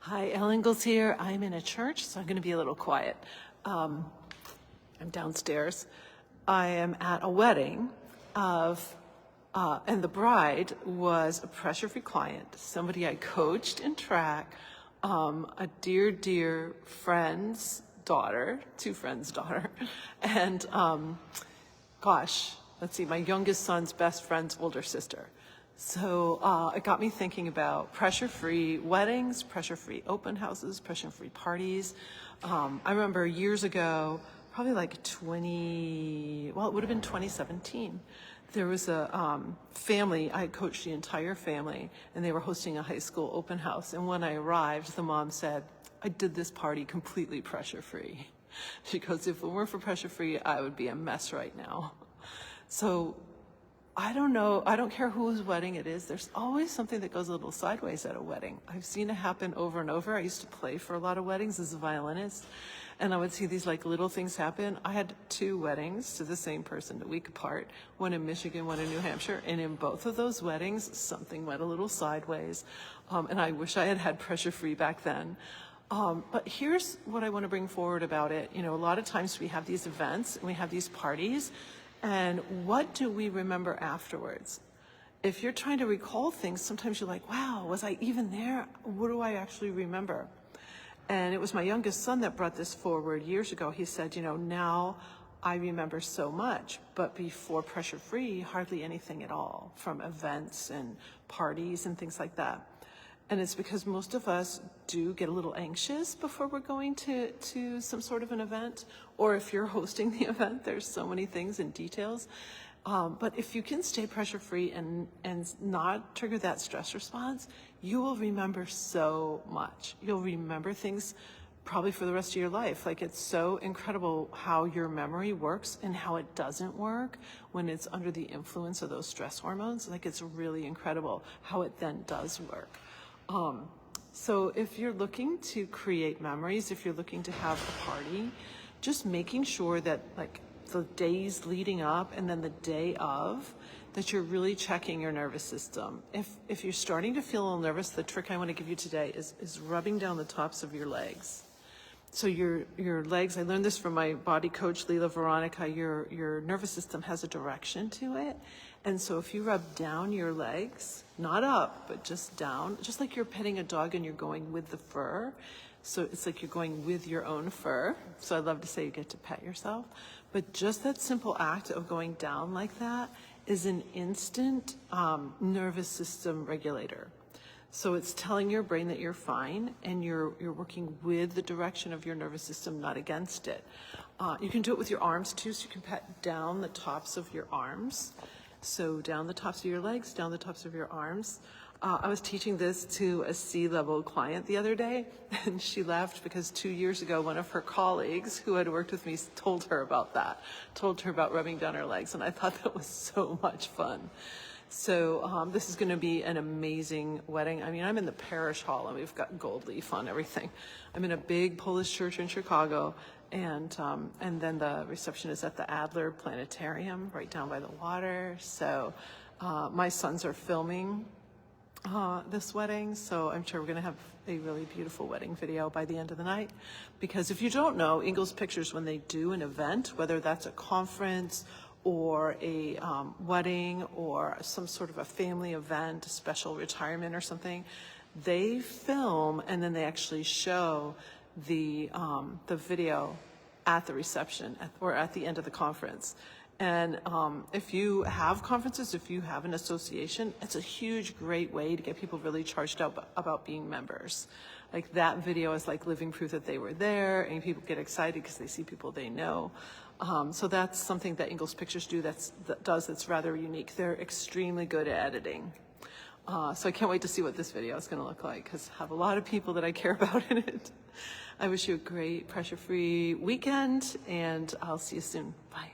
Hi, Ellen Ingalls here. I'm in a church, so I'm going to be a little quiet. I'm downstairs. I am at a wedding and the bride was a pressure-free client, somebody I coached in track, a dear friend's daughter, two friends' daughter, and let's see, my youngest son's best friend's older sister. So it got me thinking about pressure-free weddings, pressure-free open houses, pressure-free parties. I remember years ago, probably like it would have been 2017. There was a family, I coached the entire family, and they were hosting a high school open house. And when I arrived, the mom said, I did this party completely pressure-free. She goes, if it weren't for pressure-free, I would be a mess right now. So I don't know, I don't care whose wedding it is, there's always something that goes a little sideways at a wedding. I've seen it happen over and over. I used to play for a lot of weddings as a violinist, and I would see these like little things happen. I had 2 weddings to the same person a week apart, one in Michigan, one in New Hampshire, and in both of those weddings, something went a little sideways, and I wish I had had pressure-free back then. But here's what I want to bring forward about it. You know, a lot of times we have these events, and we have these parties, and what do we remember afterwards? If you're trying to recall things, sometimes you're like, wow, was I even there? What do I actually remember? And it was my youngest son that brought this forward years ago. He said, you know, now I remember so much, but before Pressure Free, hardly anything at all from events and parties and things like that. And it's because most of us do get a little anxious before we're going to some sort of an event, or if you're hosting the event, there's so many things and details. But if you can stay pressure-free and not trigger that stress response, you will remember so much. You'll remember things probably for the rest of your life. Like, it's so incredible how your memory works and how it doesn't work when it's under the influence of those stress hormones. Like, it's really incredible how it then does work. So if you're looking to create memories, if you're looking to have a party, just making sure that like the days leading up and then the day of, that you're really checking your nervous system. If you're starting to feel a little nervous, the trick I want to give you today is rubbing down the tops of your legs. So your legs, I learned this from my body coach, Leela Veronica, your nervous system has a direction to it. And so if you rub down your legs, not up, but just down, just like you're petting a dog and you're going with the fur. So it's like you're going with your own fur. So I love to say you get to pet yourself. But just that simple act of going down like that is an instant nervous system regulator. So it's telling your brain that you're fine and you're working with the direction of your nervous system, not against it. You can do it with your arms too, so you can pat down the tops of your arms. So down the tops of your legs, down the tops of your arms. I was teaching this to a C-level client the other day, and she laughed because 2 years ago, one of her colleagues who had worked with me told her about that, told her about rubbing down her legs, and I thought that was so much fun. So this is going to be an amazing wedding. I mean, I'm in the parish hall, and we've got gold leaf on everything. I'm in a big Polish church in Chicago, and then the reception is at the Adler Planetarium, right down by the water. So my sons are filming this wedding, so I'm sure we're going to have a really beautiful wedding video by the end of the night. Because if you don't know, Ingalls Pictures, when they do an event, whether that's a conference or a wedding or some sort of a family event, a special retirement or something, they film and then they actually show the video at the reception or at the end of the conference. And if you have conferences, if you have an association, it's a huge, great way to get people really charged up about being members. Like, that video is like living proof that they were there, and people get excited because they see people they know. So that's something that Ingalls Pictures that's rather unique. They're extremely good at editing. So I can't wait to see what this video is going to look like, because I have a lot of people that I care about in it. I wish you a great pressure-free weekend, and I'll see you soon. Bye.